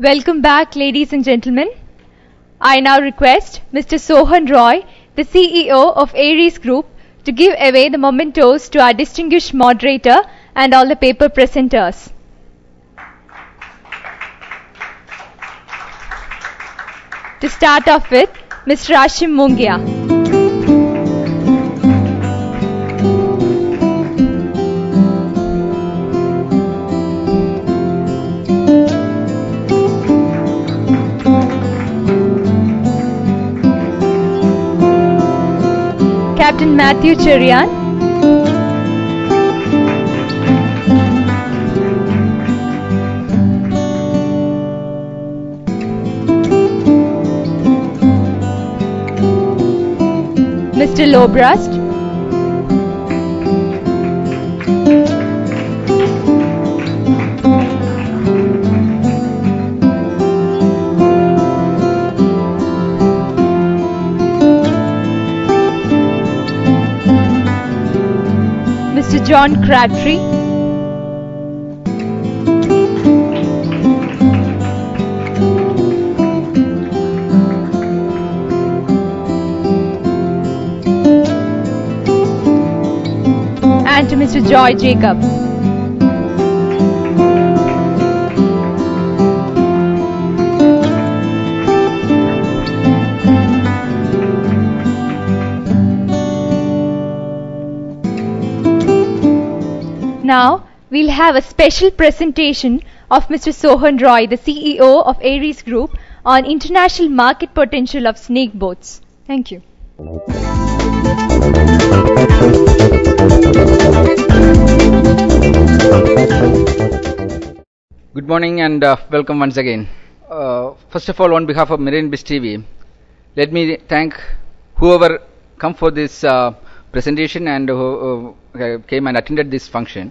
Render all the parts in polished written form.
Welcome back, ladies and gentlemen. I now request Mr. Sohan Roy, the CEO of Aries Group, to give away the mementos to our distinguished moderator and all the paper presenters. To start off with, Mr. Ashim Mungia. Captain Matthew Cherian. Mr. Lobrast. Mr. John Crabtree. And to Mr. Joy Jacob. Now, we'll have a special presentation of Mr. Sohan Roy, the CEO of Aries Group, on international market potential of snake boats. Thank you. Good morning and welcome once again. First of all, on behalf of Marine Biz TV, let me thank whoever come for this presentation and who came and attended this function.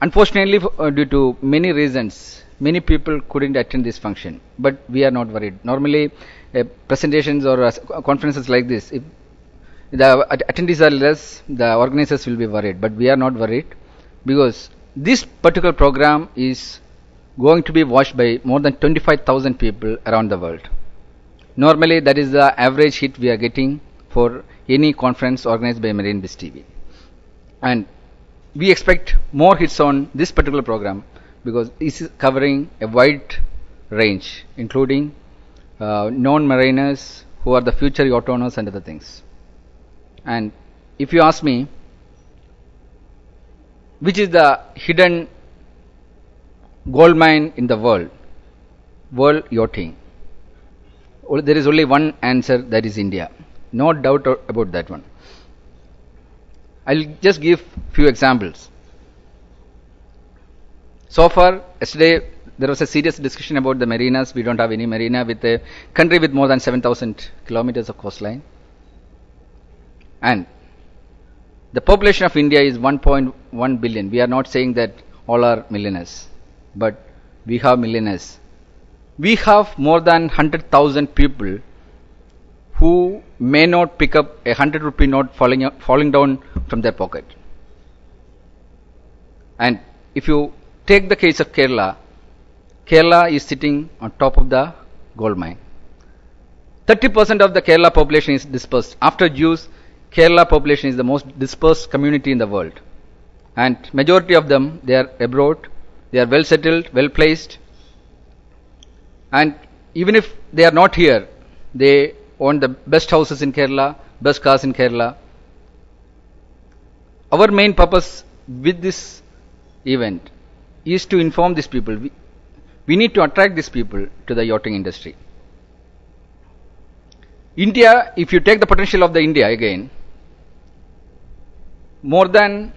Unfortunately, due to many reasons, many people couldn't attend this function, but we are not worried. Normally, presentations or conferences like this, if the attendees are less, the organizers will be worried, but we are not worried because this particular program is going to be watched by more than 25,000 people around the world. Normally, that is the average hit we are getting for any conference organized by Marine Biz TV. And we expect more hits on this particular program because this is covering a wide range, including non-mariners who are the future yacht owners and other things. And if you ask me, which is the hidden gold mine in the world yachting, there is only one answer, that is India. No doubt about that one. I'll just give few examples. So far, yesterday there was a serious discussion about the marinas. We don't have any marina with a country with more than 7,000 kilometers of coastline. And the population of India is 1.1 billion. We are not saying that all are millionaires, but we have millionaires. We have more than 100,000 people who may not pick up a 100-rupee note falling down from their pocket. And if you take the case of Kerala, Kerala is sitting on top of the gold mine. 30% of the Kerala population is dispersed. After Jews, Kerala population is the most dispersed community in the world. And majority of them, they are abroad, they are well settled, well placed. And even if they are not here, they own the best houses in Kerala, best cars in Kerala. Our main purpose with this event is to inform these people. We need to attract these people to the yachting industry. India, if you take the potential of the India again, more than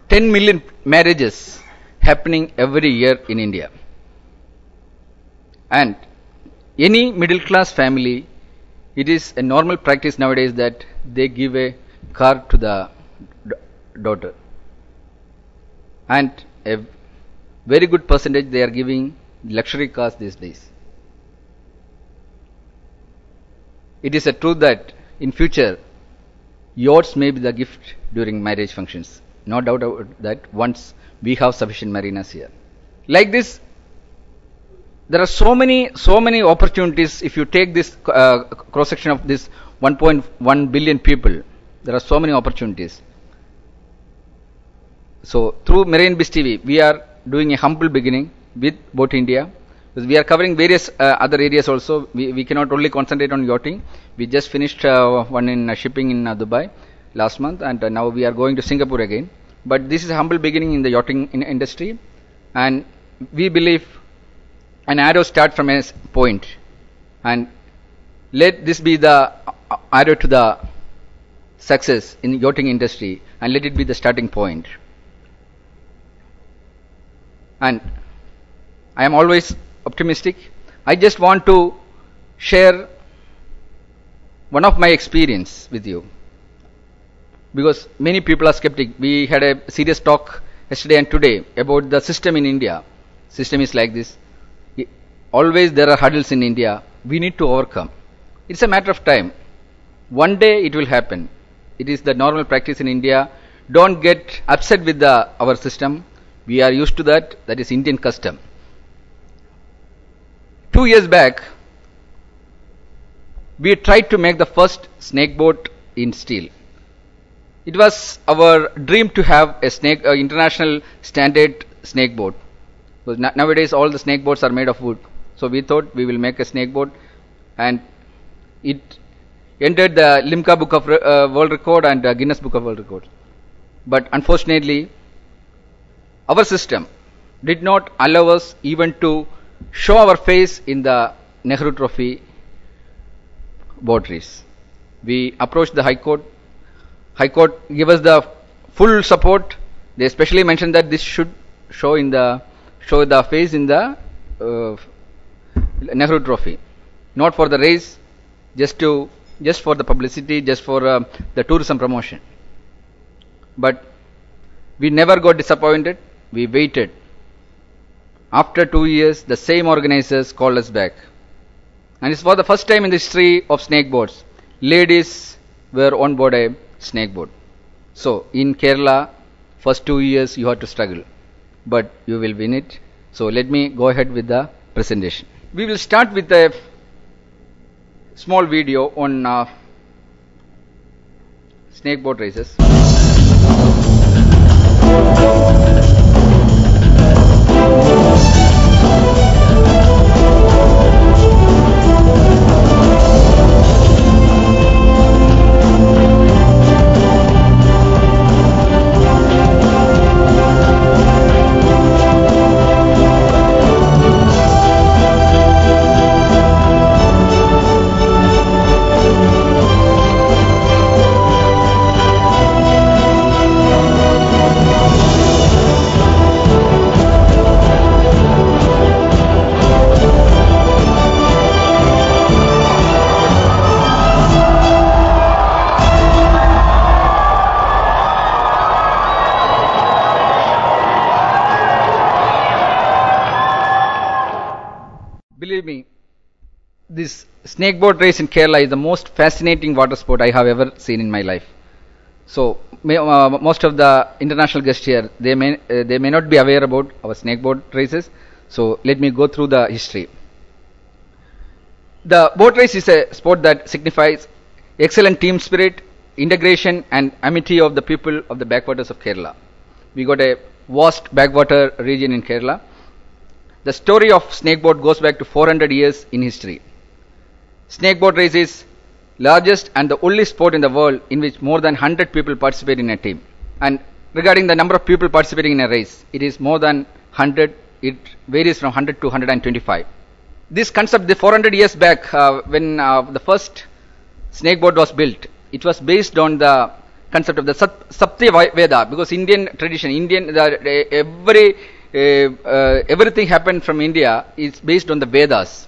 10 million marriages happening every year in India. And any middle class family, it is a normal practice nowadays that they give a car to the daughter. And a very good percentage they are giving luxury cars these days. It is a truth that in future yachts may be the gift during marriage functions. No doubt about that once we have sufficient marinas here. Like this, there are so many opportunities. If you take this cross section of this 1.1 billion people, there are so many opportunities. So through Marine Biz TV, we are doing a humble beginning with Boat India. Because we are covering various other areas also. We cannot only concentrate on yachting. We just finished one in shipping in Dubai last month, and now we are going to Singapore again. But this is a humble beginning in the yachting industry, and we believe an arrow start from a point, and let this be the arrow to the success in yachting industry, and let it be the starting point. And I am always optimistic. I just want to share one of my experience with you, because many people are skeptic. We had a serious talk yesterday and today about the system in India. System is like this. Always there are hurdles in India. We need to overcome. It's a matter of time. One day it will happen. It is the normal practice in India. Don't get upset with our system. We are used to that. That is Indian custom. 2 years back, we tried to make the first snake boat in steel. It was our dream to have a international standard snake boat. Because nowadays all the snake boats are made of wood. So we thought we will make a snake boat, and it entered the Limca Book of World Record and Guinness Book of World Records. But unfortunately, our system did not allow us even to show our face in the Nehru Trophy boat race. We approached the High Court. High Court gave us the full support. They especially mentioned that this should show the face in the Nehru Trophy, not for the race, just for the publicity, just for the tourism promotion. But we never got disappointed. We waited. After 2 years, the same organizers called us back. And it's for the first time in the history of snake boats, ladies were on board a snake boat. So, in Kerala, first 2 years you have to struggle, but you will win it. So, let me go ahead with the presentation. We will start with a small video on snake boat races. Believe me, this snake boat race in Kerala is the most fascinating water sport I have ever seen in my life. So, most of the international guests here, they may not be aware about our snake boat races. So, let me go through the history. The boat race is a sport that signifies excellent team spirit, integration and amity of the people of the backwaters of Kerala. We got a vast backwater region in Kerala. The story of snake boat goes back to 400 years in history. Snake boat race is largest and the only sport in the world in which more than 100 people participate in a team. And regarding the number of people participating in a race, it is more than 100. It varies from 100 to 125. This concept, the 400 years back, when the first snake boat was built, it was based on the concept of the Sapti Veda, because Indian tradition, everything happened from India is based on the Vedas.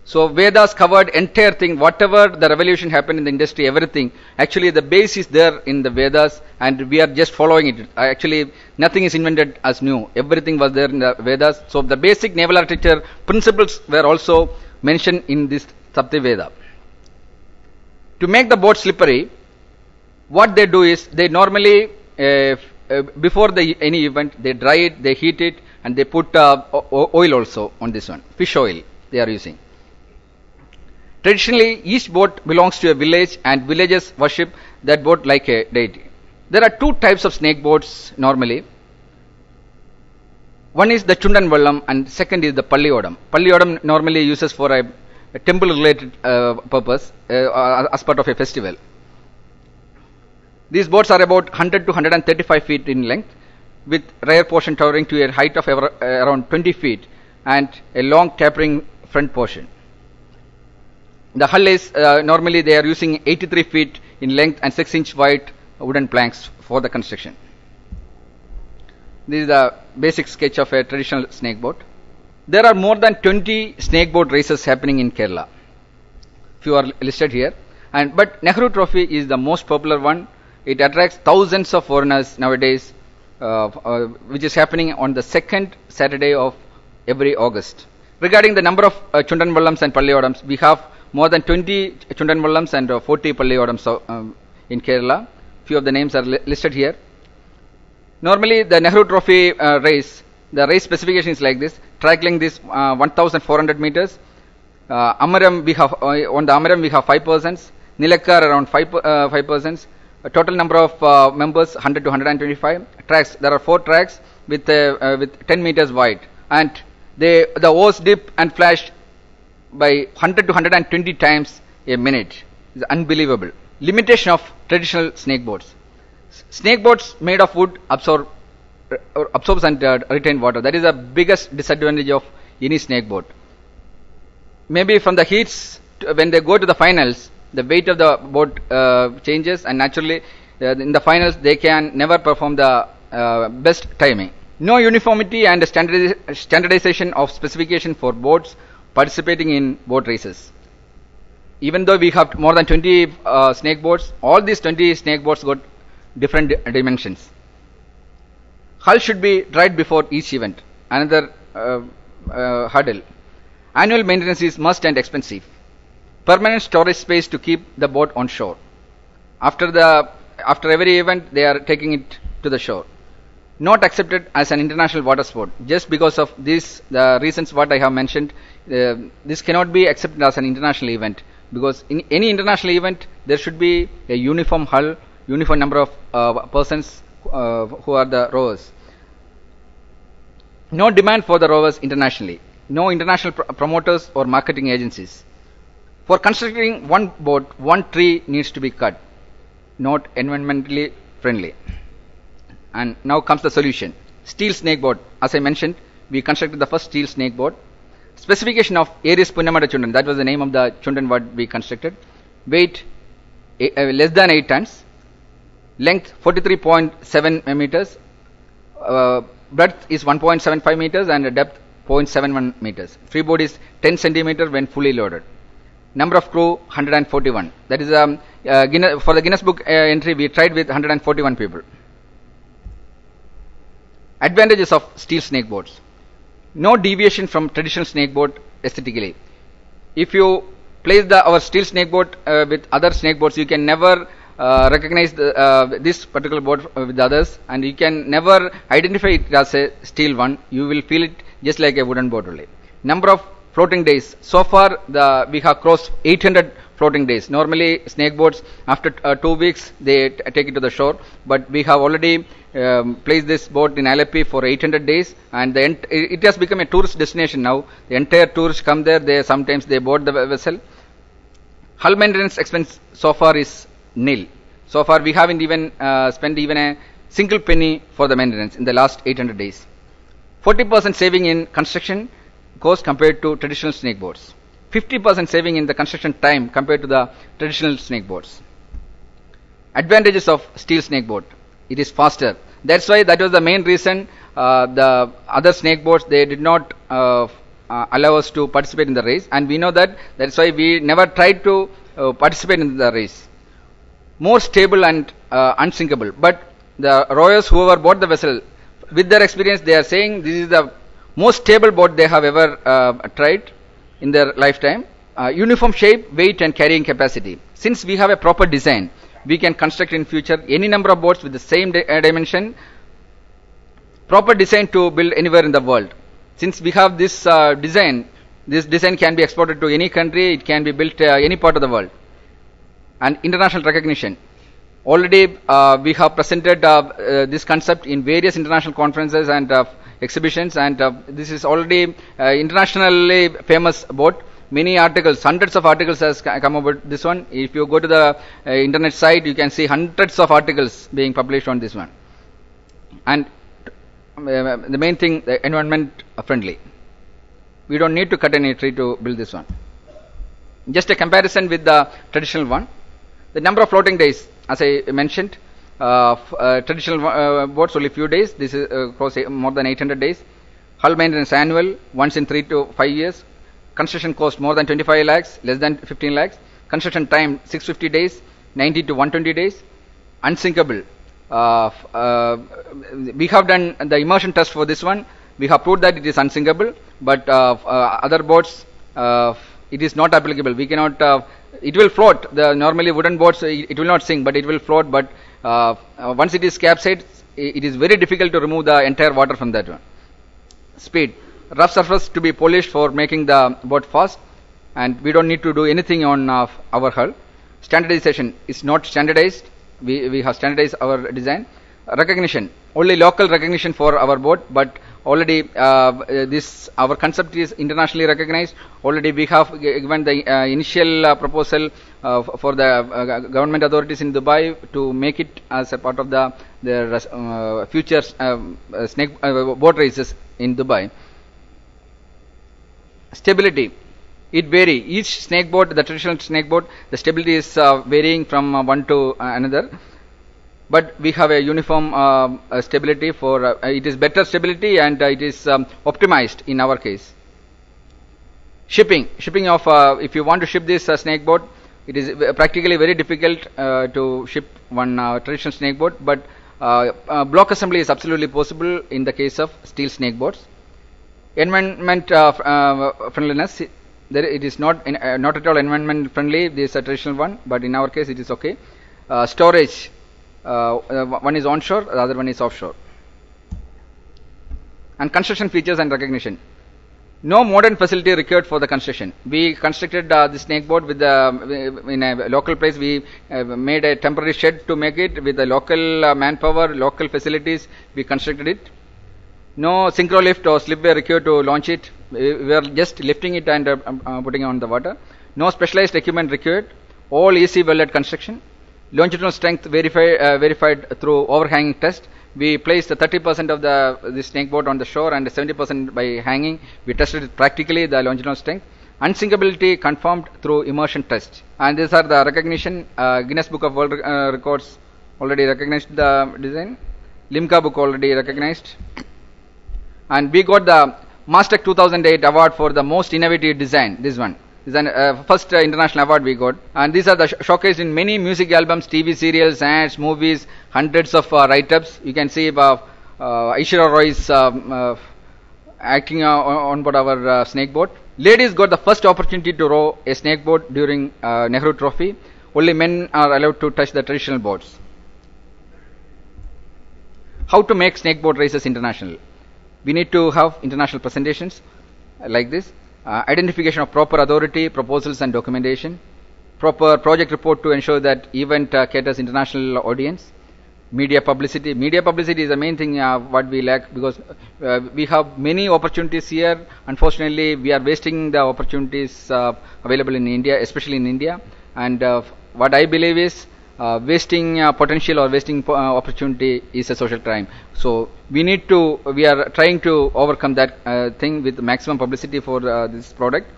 So Vedas covered entire thing, whatever the revolution happened in the industry, everything. Actually the base is there in the Vedas and we are just following it. Actually nothing is invented as new. Everything was there in the Vedas. So the basic naval architecture principles were also mentioned in this Sapti Veda. To make the boat slippery, what they do is they normally before any event they dry it, they heat it and they put oil also on this one, fish oil they are using. Traditionally, each boat belongs to a village and villagers worship that boat like a deity. There are two types of snake boats normally. One is the Chundan Vallam and second is the Palliyodam. Palliyodam normally uses for a temple related purpose as part of a festival. These boats are about 100 to 135 feet in length, with rear portion towering to a height of around 20 feet and a long tapering front portion. The hull is normally they are using 83 feet in length and 6-inch wide wooden planks for the construction. This is the basic sketch of a traditional snake boat. There are more than 20 snake boat races happening in Kerala. Few are listed here. But Nehru Trophy is the most popular one. It attracts thousands of foreigners nowadays, which is happening on the second Saturday of every August. Regarding the number of Chundan Vallams and Palliyodams, we have more than 20 Chundan Vallams and 40 Palliyodams in Kerala. Few of the names are listed here. Normally, the Nehru Trophy race, the race specification is like this. Track length is 1,400 meters. Amaram we have on the Amaram we have 5 persons. Nilakkar around 5 persons. A total number of members 100 to 125. Tracks, there are 4 tracks with 10 meters wide, and the oars dip and flash by 100 to 120 times a minute. It's unbelievable. Limitation of traditional snake boats. Snake boats made of wood absorbs and retain water. That is the biggest disadvantage of any snake boat. Maybe from the heats, when they go to the finals, the weight of the boat changes, and naturally in the finals they can never perform the best timing. No uniformity and standardization of specification for boats participating in boat races. Even though we have more than 20 snake boats, all these 20 snake boats got different dimensions. Hull should be dried before each event. Another hurdle. Annual maintenance is must and expensive. Permanent storage space to keep the boat on shore. After every event, they are taking it to the shore. Not accepted as an international water sport. Just because of this, the reasons what I have mentioned, this cannot be accepted as an international event, because in any international event there should be a uniform hull, uniform number of persons who are the rowers. No demand for the rowers internationally. No international promoters or marketing agencies. For constructing one boat, one tree needs to be cut. Not environmentally friendly. And now comes the solution. Steel snake boat. As I mentioned, we constructed the first steel snake boat. Specification of Aries Punnamada Chundan. That was the name of the Chundan what we constructed. Weight less than 8 tons. Length 43.7 meters. Breadth is 1.75 meters and depth 0.71 meters. Freeboard is 10 centimeters when fully loaded. Number of crew 141. That is for the Guinness Book entry we tried with 141 people. Advantages of steel snake boats. No deviation from traditional snake boat aesthetically. If you place our steel snake boat with other snake boats, you can never recognize this particular boat with others, and you can never identify it as a steel one. You will feel it just like a wooden boat only. Number of floating days. So far we have crossed 800 floating days. Normally snake boats after 2 weeks they take it to the shore, but we have already placed this boat in Alleppey for 800 days, and it has become a tourist destination now. The entire tourists come there. Sometimes they board the vessel. Hull maintenance expense so far is nil. So far we haven't even spent even a single penny for the maintenance in the last 800 days. 40% saving in construction cost compared to traditional snake boats. 50% saving in the construction time compared to the traditional snake boats. Advantages of steel snake boat. It is faster. That's why that was the main reason the other snake boats, they did not allow us to participate in the race, and we know that. That's why we never tried to participate in the race. More stable and unsinkable. But the rowers whoever bought the vessel, with their experience, they are saying this is the most stable boat they have ever tried in their lifetime. Uniform shape, weight and carrying capacity. Since we have a proper design, we can construct in future any number of boats with the same dimension proper design to build anywhere in the world. Since we have this design, this design can be exported to any country, it can be built any part of the world. And international recognition. Already we have presented this concept in various international conferences and exhibitions, and this is already internationally famous boat. Many articles, hundreds of articles has come about this one. If you go to the internet site, you can see hundreds of articles being published on this one. And the main thing, the environment friendly. We don't need to cut any tree to build this one. Just a comparison with the traditional one. The number of floating days, as I mentioned, traditional boats only few days. This is across more than 800 days. Hull maintenance annual, once in 3 to 5 years. Construction cost more than 25 lakhs, less than 15 lakhs. Construction time 650 days, 90 to 120 days. Unsinkable. We have done the immersion test for this one. We have proved that it is unsinkable, but other boats it is not applicable. We cannot. It will float. The normally wooden boats it will not sink, but it will float. But once it is capsized, it is very difficult to remove the entire water from that one. Speed. Rough surface to be polished for making the boat fast, and we don't need to do anything on our hull. Standardization is not standardized. We have standardized our design. Recognition, only local recognition for our boat, but already this our concept is internationally recognized. Already we have given the initial proposal for the government authorities in Dubai to make it as a part of the future snake boat races in Dubai. Stability, it vary. Each snake boat, the traditional snake boat, the stability is varying from one to another. But we have a uniform stability for it is better stability, and it is optimized in our case. Shipping of if you want to ship this snake boat, it is practically very difficult to ship one traditional snake boat, but block assembly is absolutely possible in the case of steel snake boats. Environment friendliness, it is not at all environment friendly. This is a traditional one, but in our case it is okay. Storage, one is onshore, the other one is offshore. And construction features and recognition. No modern facility required for the construction. We constructed the snake boat with in a local place. We made a temporary shed to make it with the local manpower, local facilities. We constructed it. No synchro lift or slipway required to launch it. We are just lifting it and putting it on the water. No specialized equipment required. All easy welded construction. Longitudinal strength verified through overhanging test. We placed 30% of the snake boat on the shore and 70% by hanging. We tested it practically, the longitudinal strength. Unsinkability confirmed through immersion test. And these are the recognition. Guinness Book of World Records already recognized the design. Limca book already recognized. And we got the Mastec 2008 award for the most innovative design. This one is an first international award we got. And these are the showcased in many music albums, TV serials, ads, movies, hundreds of write-ups. You can see Aishwarya Roy's acting on board our snake boat. Ladies got the first opportunity to row a snake boat during Nehru Trophy. Only men are allowed to touch the traditional boats. How to make snake boat races international? We need to have international presentations like this. Identification of proper authority, proposals and documentation. Proper project report to ensure that event caters international audience. Media publicity. Media publicity is the main thing what we lack, because we have many opportunities here. Unfortunately, we are wasting the opportunities available in India, especially in India. And what I believe is wasting potential or wasting opportunity is a social crime. So we are trying to overcome that thing with maximum publicity for this product.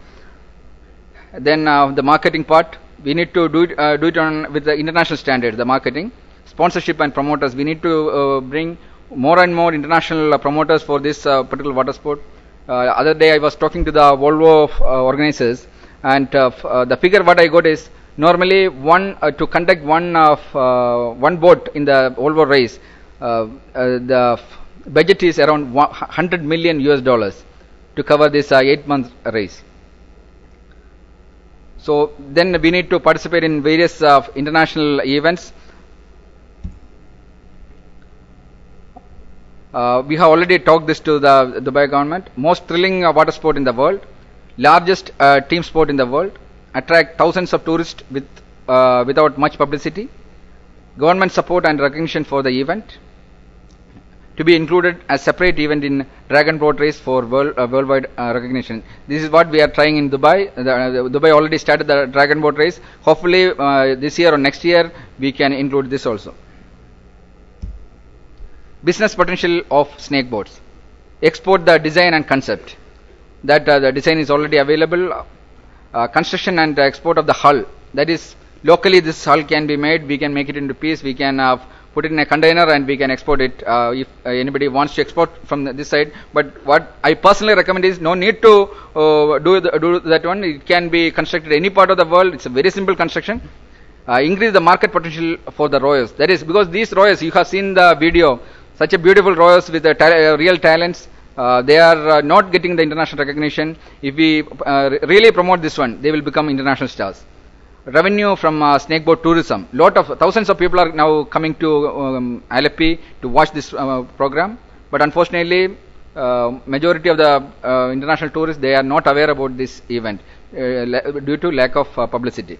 Then the marketing part, we need to do it on with the international standard. The marketing, sponsorship and promoters. We need to bring more and more international promoters for this particular water sport. Other day I was talking to the Volvo organizers, and the figure what I got is, normally to conduct one boat in the Volvo race, the budget is around $100 million to cover this 8-month race. So then we need to participate in various international events. We have already talked this to the Dubai government. Most thrilling water sport in the world, largest team sport in the world, attract thousands of tourists without much publicity. Government support and recognition for the event. To be included as separate event in Dragon Boat Race for worldwide recognition. This is what we are trying in Dubai. Dubai already started the Dragon Boat Race. Hopefully this year or next year we can include this also. Business potential of snake boats. Export the design and concept. That the design is already available. Construction and export of the hull. That is, locally this hull can be made. We can make it into piece. We can put it in a container and we can export it if anybody wants to export from this side. But what I personally recommend is no need to do that one. It can be constructed any part of the world. It's a very simple construction. Increase the market potential for the royals. That is, because these royals, you have seen the video, such a beautiful royals with real talents. They are not getting the international recognition. If we really promote this one, they will become international stars. Revenue from snakeboat tourism. Thousands of people are now coming to Alleppey to watch this program. But unfortunately, majority of the international tourists, they are not aware about this event due to lack of publicity.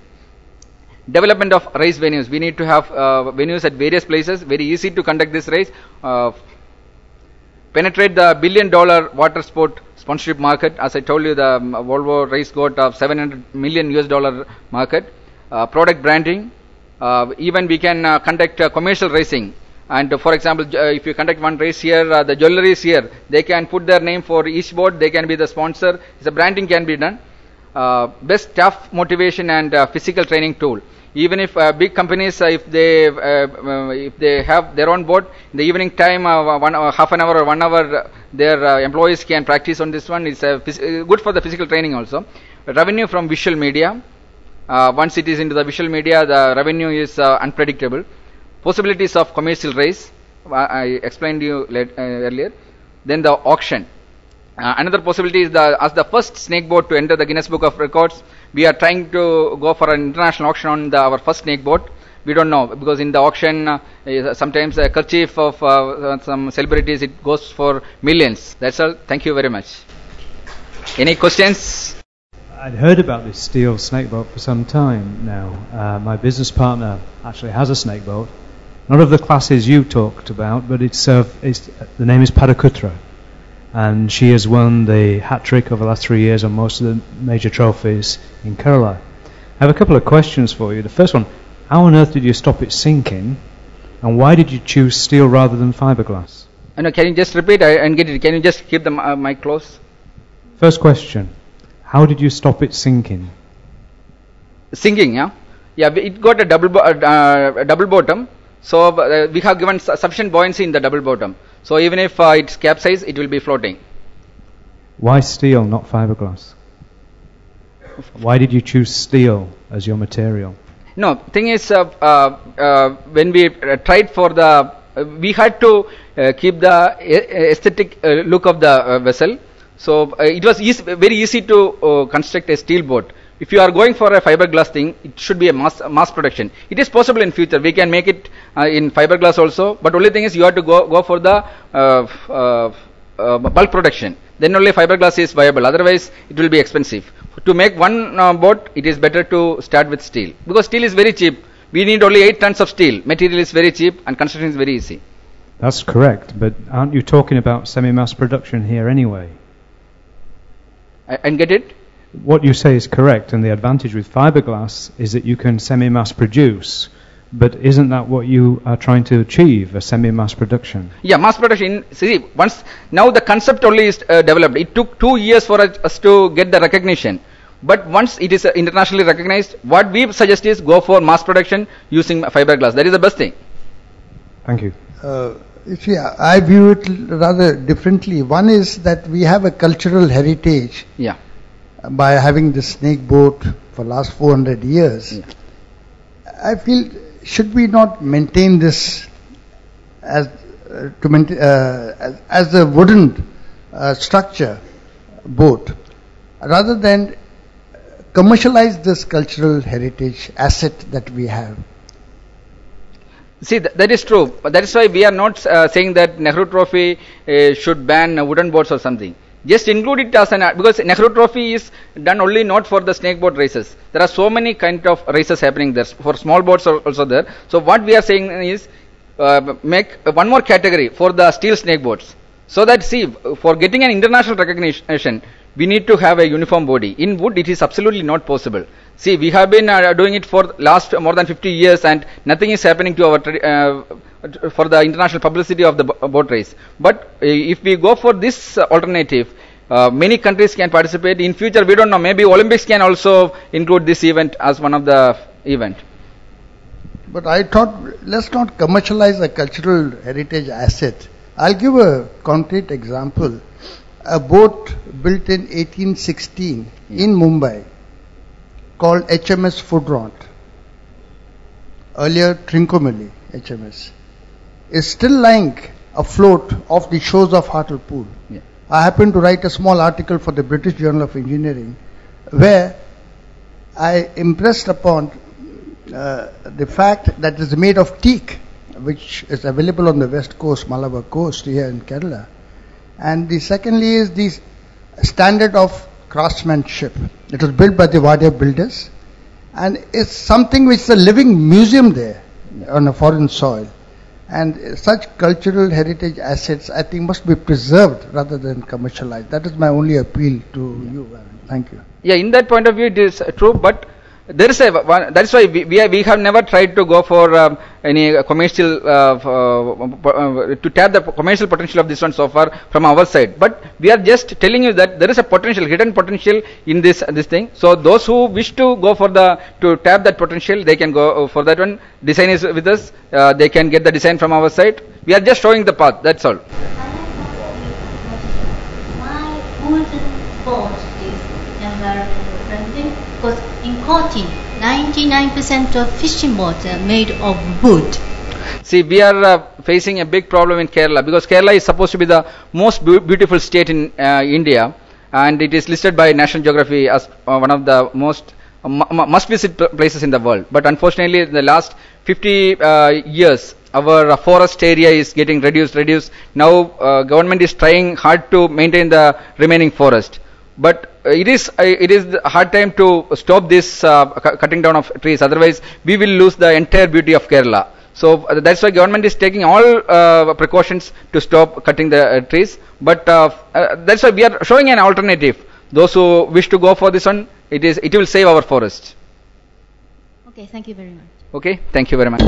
Development of race venues. We need to have venues at various places. Very easy to conduct this race. Penetrate the $1 billion water sport sponsorship market. As I told you, the Volvo race got $700 million US market. Product branding. Even we can conduct commercial racing. And for example, if you conduct one race here, the jewelry is here. They can put their name for each boat. They can be the sponsor. The branding can be done. Best staff motivation and physical training tool. Even if big companies, if they have their own boat, in the evening time, half an hour or 1 hour, their employees can practice on this one. It's good for the physical training also. Revenue from visual media. Once it is into the visual media, the revenue is unpredictable. Possibilities of commercial race. I explained to you earlier. Then the auction. Another possibility is as the first snake boat to enter the Guinness Book of Records, we are trying to go for an international auction on our first snake boat. We don't know, because in the auction sometimes a kerchief of some celebrities, it goes for millions. That's all. Thank you very much. Any questions? I'd heard about this steel snake boat for some time now. My business partner actually has a snake boat. Not of the classes you talked about, but the name is Padakutra. And she has won the hat trick over the last 3 years on most of the major trophies in Kerala. I have a couple of questions for you. The first one, how on earth did you stop it sinking? And why did you choose steel rather than fiberglass? No, can you just repeat and get it? Can you just keep the mic close? First question, how did you stop it sinking? Sinking, yeah? Yeah, it got a double bottom. So we have given sufficient buoyancy in the double bottom. So even if it's capsized, it will be floating. Why steel, not fiberglass? Why did you choose steel as your material? No, thing is, when we tried for we had to keep the aesthetic look of the vessel. So it was very easy to construct a steel boat. If you are going for a fiberglass thing, it should be a mass production. It is possible in future. We can make it in fiberglass also. But only thing is you have to go for the bulk production. Then only fiberglass is viable. Otherwise, it will be expensive. To make one boat, it is better to start with steel. Because steel is very cheap. We need only 8 tons of steel. Material is very cheap and construction is very easy. That's correct. But aren't you talking about semi-mass production here anyway? And get it? What you say is correct, and the advantage with fiberglass is that you can semi-mass produce, but isn't that what you are trying to achieve, a semi-mass production? Yeah, mass production. See, now the concept only is developed. It took 2 years for us to get the recognition. But once it is internationally recognized, what we suggest is go for mass production using fiberglass. That is the best thing. Thank you. You see, I view it rather differently. One is that we have a cultural heritage. Yeah. By having the snake boat for last 400 years, yeah. I feel, should we not maintain this as a wooden structure boat, rather than commercialize this cultural heritage asset that we have? See, that is true. But that is why we are not saying that Nehru Trophy should ban wooden boats or something. Just include it as an because Nehru Trophy is done only not for the snakeboat races. There are so many kind of races happening there. For small boats are also there. So what we are saying is make one more category for the steel snakeboats. So that see, for getting an international recognition, we need to have a uniform body. In wood, it is absolutely not possible. See, we have been doing it for last more than 50 years, and nothing is happening to our for the international publicity of the boat race. But if we go for this alternative, many countries can participate. In future, we don't know. Maybe Olympics can also include this event as one of the event. But I thought, let's not commercialize a cultural heritage asset. I'll give a concrete example. A boat built in 1816 in Mumbai called HMS Fudront, earlier Trincomalee HMS, is still lying afloat off the shores of Hartlepool. Yeah. I happened to write a small article for the British Journal of Engineering where I impressed upon the fact that it is made of teak, which is available on the west coast, Malabar coast here in Kerala. And the secondly is the standard of craftsmanship. It was built by the Wadia builders, and it's something which is a living museum there on a foreign soil. And such cultural heritage assets, I think, must be preserved rather than commercialized. That is my only appeal to you. Thank you. Yeah, in that point of view, it is true, but there is that is why we have never tried to go for any commercial to tap the commercial potential of this one so far from our side. But we are just telling you that there is a potential, hidden potential in this thing. So those who wish to go for to tap that potential, they can go for that one. Design is with us. They can get the design from our side. We are just showing the path. That's all. Why wooden boat is environmental friendly? Because in Kochi, 99% of fishing boats are made of wood. See, we are facing a big problem in Kerala because Kerala is supposed to be the most beautiful state in India, and it is listed by National Geography as one of the most must-visit places in the world. But unfortunately, in the last 50 years, our forest area is getting reduced. Now, government is trying hard to maintain the remaining forest. But it is a hard time to stop this cutting down of trees. Otherwise, we will lose the entire beauty of Kerala. So that's why government is taking all precautions to stop cutting the trees. But that's why we are showing an alternative. Those who wish to go for this one, it will save our forests. Okay, thank you very much. Okay, thank you very much.